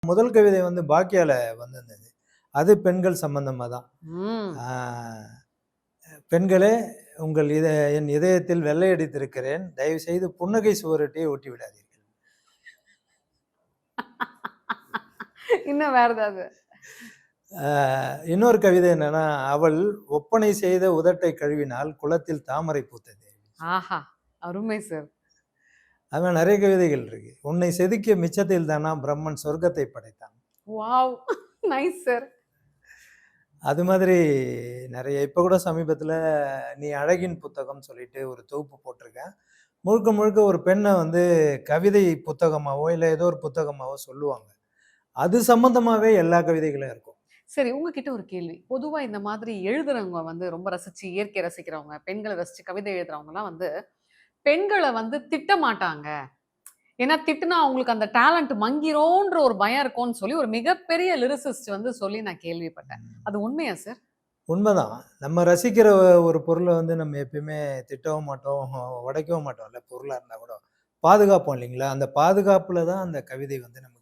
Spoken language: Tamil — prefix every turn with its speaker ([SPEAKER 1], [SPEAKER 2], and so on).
[SPEAKER 1] முதல் கவிதை வந்து பாக்கியால வந்திருந்தது. அது பெண்கள் சம்பந்தமா தான்.
[SPEAKER 2] ம்.
[SPEAKER 1] ஆ பெண்களே உங்கள் என் இதயத்தில் வெள்ளையடித்திருக்கிறேன். தயவுசெய்து புன்னகை சுவரொட்டியை ஒட்டி விடாதீர்கள்.
[SPEAKER 2] இன்னும் வேற ஏதாவது?
[SPEAKER 1] ஆ இன்னொரு கவிதை என்னன்னா, அவள் ஒப்பனை செய்த உதட்டை கழுவினால் குளத்தில் தாமரை பூத்தது.
[SPEAKER 2] ஆஹா! அருமை சார்.
[SPEAKER 1] அது மாரி நெறைய கவிதைகள் இருக்கு. உன்னை செதுக்கிய மிச்சத்தில் தானா பிரம்மன் சொர்க்கத்தை படைத்தான்.
[SPEAKER 2] வாவ்! Nice sir.
[SPEAKER 1] அது மாதிரி நெறைய இப்ப கூட சமீபத்தில நீ அழகின் புத்தகம் சொல்லிட்டு ஒரு தொகுப்பு போட்டிருக்கேன். முழுக்க முழுக்க ஒரு பெண்ண வந்து கவிதை புத்தகமாவோ, இல்ல ஏதோ ஒரு புத்தகமாவோ சொல்லுவாங்க. அது சம்மந்தமாவே எல்லா கவிதைகளும் இருக்கும்.
[SPEAKER 2] சரி, உங்ககிட்ட ஒரு கேள்வி. பொதுவா இந்த மாதிரி எழுதுறவங்க வந்து ரொம்ப ரசிச்சு, இயற்கைய ரசிக்கிறவங்க, பெண்கள ரசிச்சு கவிதை எழுதுறவங்கலாம் வந்து, பெண்கள வந்து திட்ட மாட்டாங்க. ஏன்னா திட்டுனா அவங்களுக்கு அந்த டேலண்ட் மங்கிரும்ன்ற ஒரு பயம் இருக்கும்னு சொல்லி ஒரு மிகப்பெரிய லிரிசிஸ்ட் வந்து சொல்லி நான் கேள்விப்பட்டேன். அது உண்மையா சார்?
[SPEAKER 1] உண்மதான். நம்ம ரசிக்கிற ஒரு பொருள வந்து நம்ம எப்பயுமே திட்டவும் மாட்டோம், உடைக்கவும் மாட்டோம்ல பொருளா இருந்தா கூட. பாதுகாப்போம் இல்லைங்களா? அந்த பாதுகாப்புல தான் அந்த கவிதை வந்து நமக்கு